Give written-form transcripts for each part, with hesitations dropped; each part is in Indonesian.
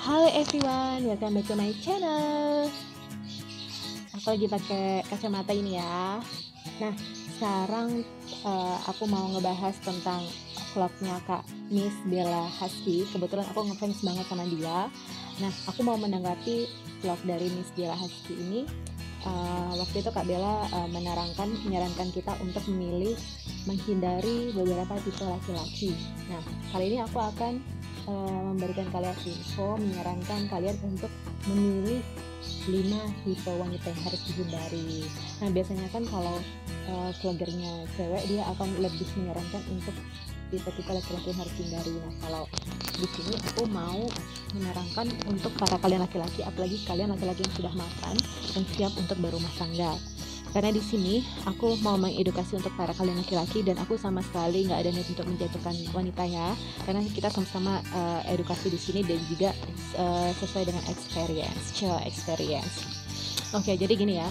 Halo everyone, welcome back to my channel. Aku lagi pakai kacamata ini ya. Nah, sekarang aku mau ngebahas tentang vlognya Kak Miss Bella Husky. Kebetulan aku ngefans banget sama dia. Nah, aku mau menanggapi vlog dari Miss Bella Husky ini. Waktu itu Kak Bella menyarankan kita untuk menghindari beberapa tipe laki-laki. Nah, kali ini aku akan memberikan kalian info, menyarankan kalian untuk memilih 5 tipe wanita yang harus dihindari. Nah, biasanya kan kalau vlogernya cewek, dia akan lebih menyarankan untuk tipe-tipe laki-laki yang harus dihindari. Nah, kalau di sini aku mau menyarankan untuk para kalian laki-laki, apalagi kalian laki-laki yang sudah makan dan siap untuk berumah tangga. Karena di sini aku mau mengedukasi untuk para kalian laki-laki, dan aku sama sekali nggak ada niat untuk menjatuhkan wanita ya, karena kita sama-sama edukasi di sini dan juga sesuai dengan experience. Oke, jadi gini ya,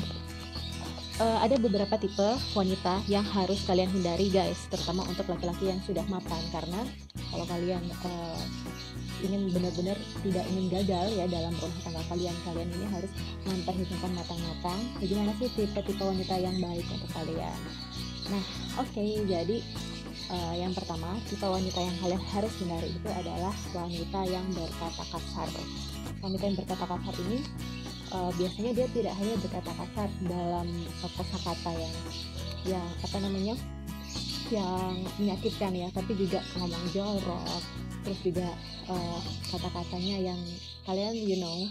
ada beberapa tipe wanita yang harus kalian hindari guys, terutama untuk laki-laki yang sudah mapan. Karena kalau kalian ingin benar-benar tidak ingin gagal ya dalam rumah tangga kalian ini harus memperhitungkan matang-matang bagaimana sih tipe-tipe wanita yang baik untuk kalian. Nah, oke, jadi yang pertama, tipe wanita yang kalian harus hindari itu adalah wanita yang berkata kasar. Wanita yang berkata kasar ini biasanya dia tidak hanya berkata kasar dalam kosakata yang yang menyakitkan ya, tapi juga ngomong jorok, terus juga kata-katanya yang kalian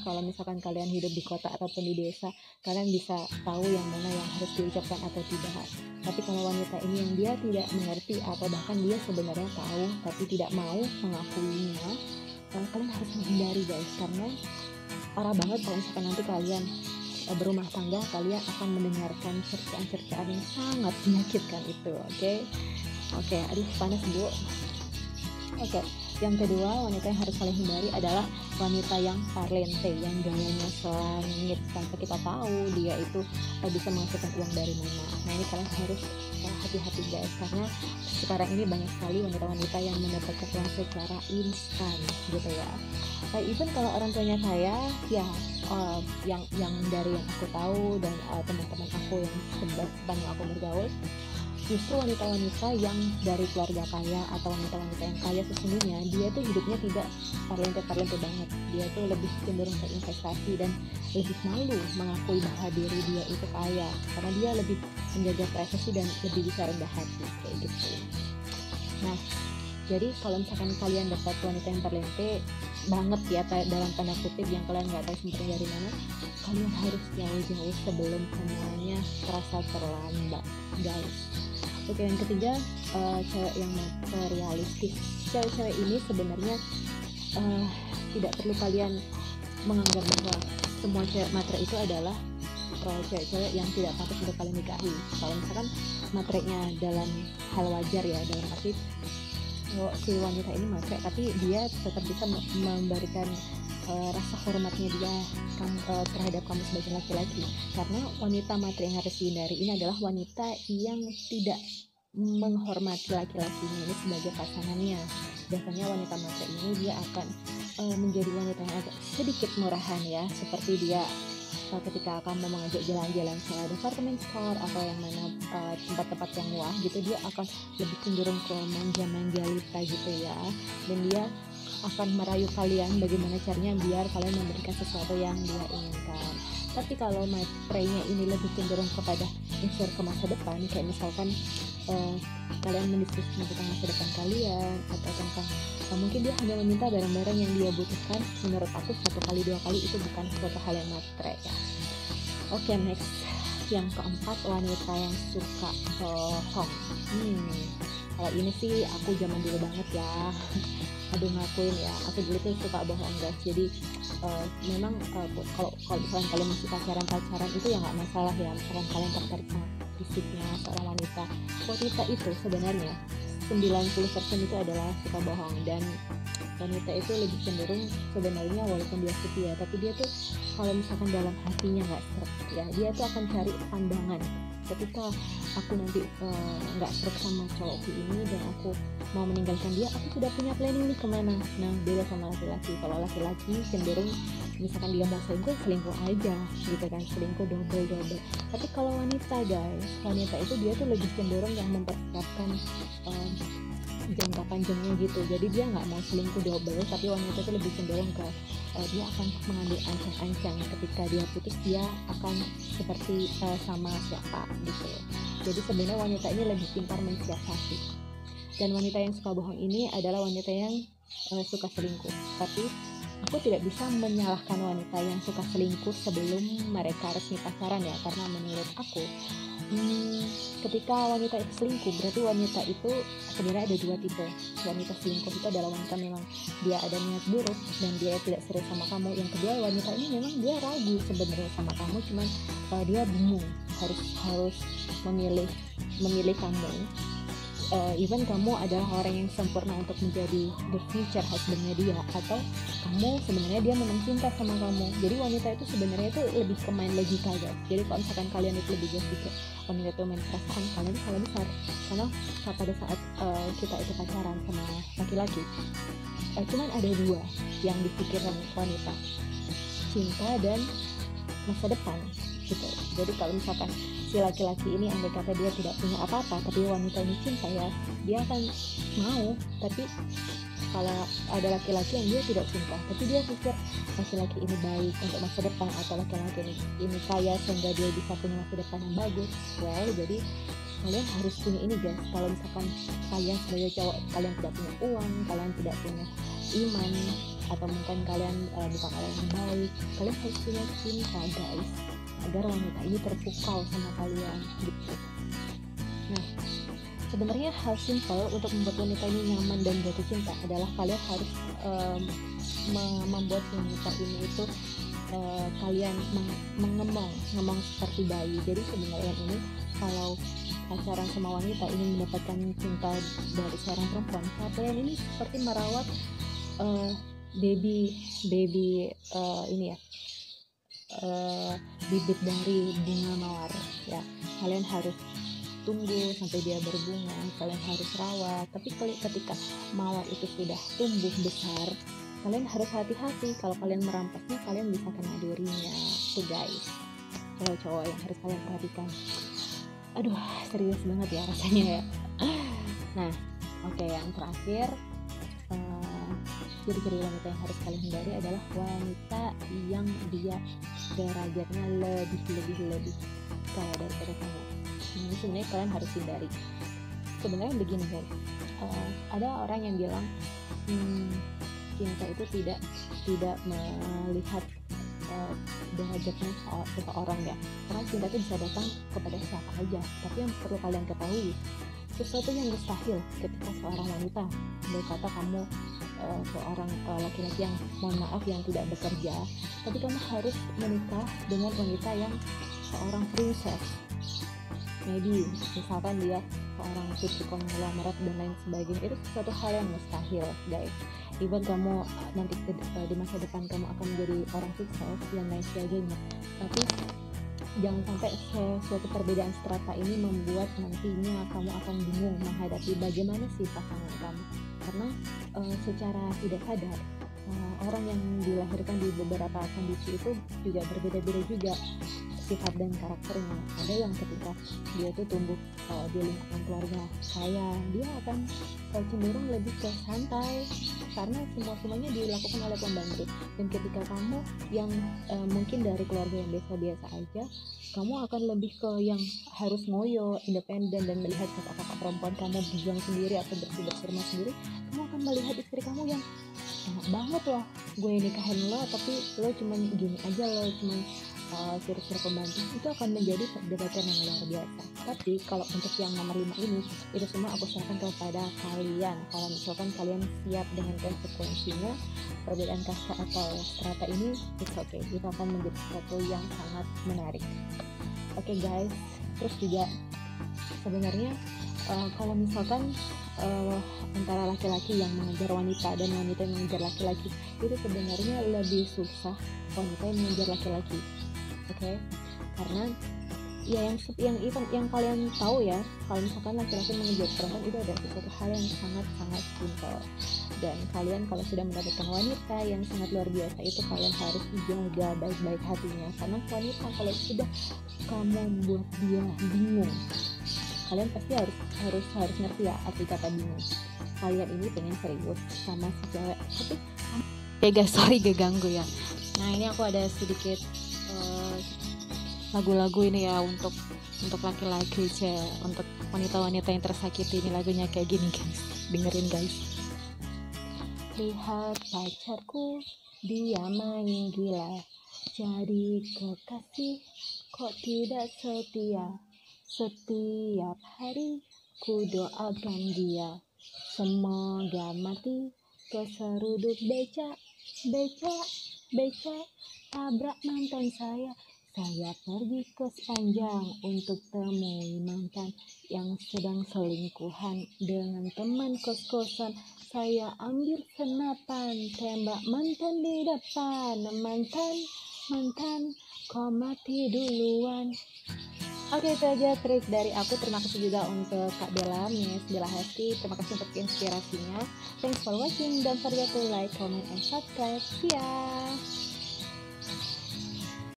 kalau misalkan kalian hidup di kota ataupun di desa, kalian bisa tahu yang mana yang harus diucapkan atau tidak. Tapi kalau wanita ini yang dia tidak mengerti atau bahkan dia sebenarnya tahu tapi tidak mau mengakuinya, kalian harus menghindari guys, karena parah banget kalau misalkan nanti kalian berumah tangga, kalian akan mendengarkan cercaan-cercaan yang sangat menyakitkan itu. Oke, aduh panas bu. Oke, yang kedua wanita yang harus kalian hindari adalah wanita yang parlente, yang gayanya selangit tanpa kita tahu dia itu bisa menghasilkan uang dari mana. Nah, ini kalian harus hati-hati guys, karena sekarang ini banyak sekali wanita-wanita yang mendapatkan uang secara instan gitu ya. Even kalau orang tuanya saya ya, yang dari yang aku tahu dan teman-teman aku yang sebanyak aku bergaul, justru wanita-wanita yang dari keluarga kaya atau wanita-wanita yang kaya sesungguhnya dia tuh hidupnya tidak parlente banget. Dia tuh lebih cenderung ke investasi dan lebih malu mengakui bahwa diri dia itu kaya, karena dia lebih menjaga privasi dan lebih bisa rendah hati kayak gitu. Nah, jadi kalau misalkan kalian dapat wanita yang parlente banget ya, dalam tanda kutip, yang kalian nggak tahu sumbernya dari mana, kalian harus jauh-jauh sebelum semuanya terasa terlambat guys. Oke, yang ketiga, cewek yang materialistis. Cewek-cewek ini sebenarnya tidak perlu kalian menganggap bahwa semua cewek matre itu adalah cewek-cewek yang tidak patut untuk kalian nikahi. Kalau misalkan matrenya dalam hal wajar ya, dalam arti si wanita ini matre tapi dia tetap bisa memberikan rasa hormatnya dia terhadap kamu sebagai laki-laki. Karena wanita matre yang harus dihindari ini adalah wanita yang tidak menghormati laki-lakinya ini sebagai pasangannya. Biasanya wanita matre ini dia akan menjadi wanita yang agak sedikit murahan ya, seperti dia ketika akan mau mengajak jalan-jalan ke department store atau yang mana tempat-tempat yang wah gitu, dia akan lebih cenderung ke manja-manjalita gitu ya, dan dia akan merayu kalian bagaimana caranya biar kalian memberikan sesuatu yang dia inginkan. Tapi kalau matrenya ini lebih cenderung kepada insur ke masa depan, kayak misalkan kalian mendiskusikan tentang masa depan kalian atau tentang mungkin dia hanya meminta barang-barang yang dia butuhkan, menurut aku 1 kali 2 kali itu bukan suatu hal yang matre ya. Oke, next, yang keempat, wanita yang suka bohong. Kalau ini sih aku zaman dulu banget ya. Aduh, ngakuin ya, aku dulu tuh suka bohong guys. Jadi memang kalau misalnya kalian masih pacaran itu ya nggak masalah ya, misalkan kalian tertarik sama fisiknya seorang wanita itu sebenarnya 90% itu adalah suka bohong, dan wanita itu lebih cenderung sebenarnya walaupun dia setia, tapi dia tuh kalau misalkan dalam hatinya nggak seret ya, dia tuh akan cari pandangan ketika aku nanti nggak stroke sama cowokku ini dan aku mau meninggalkan dia, aku sudah punya planning nih kemana. Nah beda sama laki-laki. Kalau laki-laki cenderung misalkan dia mau selingkuh aja gitu kan, selingkuh double. Tapi kalau wanita guys, wanita itu dia tuh lebih cenderung yang mempersiapkan jangka panjangnya gitu. Jadi dia nggak mau selingkuh double, tapi wanita itu lebih cenderung ke dia akan mengambil ancang-ancang ketika dia putus, dia akan seperti sama siapa gitu. Jadi sebenarnya wanita ini lebih pintar mensiasati. Dan wanita yang suka bohong ini adalah wanita yang suka selingkuh. Tapi aku tidak bisa menyalahkan wanita yang suka selingkuh sebelum mereka resmi pacaran ya, karena menurut aku ketika wanita itu selingkuh, berarti wanita itu sebenarnya ada dua tipe. Wanita selingkuh itu adalah wanita memang dia ada niat buruk dan dia tidak serius sama kamu. Yang kedua, wanita ini memang dia ragu sebenarnya sama kamu, cuman dia bingung harus memilih kamu. Even kamu adalah orang yang sempurna untuk menjadi the future husbandnya dia, atau kamu sebenarnya dia memang cinta sama kamu. Jadi wanita itu sebenarnya itu lebih ke main logika guys. Jadi kalau misalkan kalian itu lebih pikir wanita itu main perasaan, kalian itu salah besar. Karena pada saat kita itu pacaran sama laki-laki, cuman ada dua yang dipikirkan wanita, cinta dan masa depan gitu. Jadi kalau misalkan si laki-laki ini andai kata dia tidak punya apa-apa, tapi wanita ini cinta ya, dia akan mau. Tapi kalau ada laki-laki yang dia tidak cinta, tapi dia pikir laki-laki ini baik untuk masa depan, atau laki-laki ini kaya sehingga dia bisa punya masa depan yang bagus, well, jadi kalian harus punya ini guys. Kalau misalkan kalian sebagai cowok, kalian tidak punya uang, kalian tidak punya iman, atau mungkin kalian bukan orang yang baik, kalian harus punya cinta guys, agar wanita ini terpukau sama kalian gitu. Nah sebenarnya hal simpel untuk membuat wanita ini nyaman dan jatuh cinta adalah kalian harus membuat wanita ini itu kalian mengemong seperti bayi. Jadi sebenarnya ini kalau pacaran sama wanita ini mendapatkan cinta dari seorang perempuan, kalian ini seperti merawat baby ini ya, bibit dari bunga mawar ya. Kalian harus tunggu sampai dia berbunga, kalian harus rawat. Tapi ketika mawar itu sudah tumbuh besar, kalian harus hati-hati. Kalau kalian merampasnya, kalian bisa kena durinya tuh guys. Cowok-cowok yang harus kalian perhatikan. Aduh serius banget ya rasanya ya. Nah oke, yang terakhir, ciri-ciri wanita yang harus kalian hindari adalah wanita yang dia derajatnya lebih kaya daripada kamu. Ini sebenarnya kalian harus hindari. Sebenarnya begini guys, ada orang yang bilang cinta itu tidak melihat derajatnya seseorang ya, karena cinta itu bisa datang kepada siapa aja. Tapi yang perlu kalian ketahui, sesuatu yang mustahil ketika seorang wanita berkata kamu seorang laki-laki yang mohon maaf yang tidak bekerja, tapi kamu harus menikah dengan wanita yang seorang princess. Maybe misalkan dia seorang putri konglomerat dan lain sebagainya, itu sesuatu hal yang mustahil guys. Even kamu nanti di masa depan kamu akan menjadi orang sukses dan lain sebagainya, tapi jangan sampai suatu perbedaan strata ini membuat nantinya kamu akan bingung menghadapi bagaimana sih pasangan kamu. Karena secara tidak sadar orang yang dilahirkan di beberapa kondisi itu juga berbeda-beda juga sifat dan karakternya. Ada yang ketika dia tuh tumbuh di lingkungan keluarga kaya, dia akan cenderung lebih ke santai karena semuanya dilakukan oleh pembantu. Dan ketika kamu yang mungkin dari keluarga yang biasa-biasa aja, kamu akan lebih ke yang harus ngoyo, independen, dan melihat kakak-kakak perempuan kamu berjuang sendiri atau bersih rumah sendiri. Kamu akan melihat istri kamu yang enak banget loh, gue nikahin lo tapi lo cuman gini aja, lo cuman suruh pembantu. Itu akan menjadi perdebatan yang luar biasa. Tapi kalau untuk yang nomor 5 ini, itu semua aku serahkan kepada kalian. Kalau misalkan kalian siap dengan konsekuensinya, perbedaan kasta atau strata ini, it's okay, itu akan menjadi sesuatu yang sangat menarik. Oke guys, terus juga sebenarnya kalau misalkan antara laki-laki yang mengejar wanita dan wanita yang mengejar laki-laki, itu sebenarnya lebih susah wanita yang mengejar laki-laki. Oke, karena ya yang even yang kalian tahu ya, kalau misalkan laki-laki mengejar perempuan itu adalah sesuatu hal yang sangat-sangat simpel. Dan kalian kalau sudah mendapatkan wanita yang sangat luar biasa itu, kalian harus jaga baik-baik hatinya, karena wanita kalau sudah kamu buat dia bingung, kalian pasti harus ngerti ya arti kata bingung. Kalian ini pengen serius sama si cewek, tapi guys, sorry ganggu ya. Nah, ini aku ada sedikit lagu-lagu ini ya untuk laki-laki, untuk wanita-wanita yang tersakiti. Ini lagunya kayak gini guys, dengerin guys. Lihat pacarku, dia main gila, jadi kekasih kok tidak setia. Setiap hari ku doakan dia, semoga mati keseruduk beca, tabrak mantan saya. Saya pergi ke Sepanjang untuk temui mantan yang sedang selingkuhan dengan teman kos-kosan. Saya ambil senapan, tembak mantan di depan. Mantan, kau mati duluan. Oke, itu aja trik dari aku. Terima kasih juga untuk Kak Bella, Miss Bella Hesti. Terima kasih untuk inspirasinya. Thanks for watching. Don't forget to like, comment, and subscribe. See ya.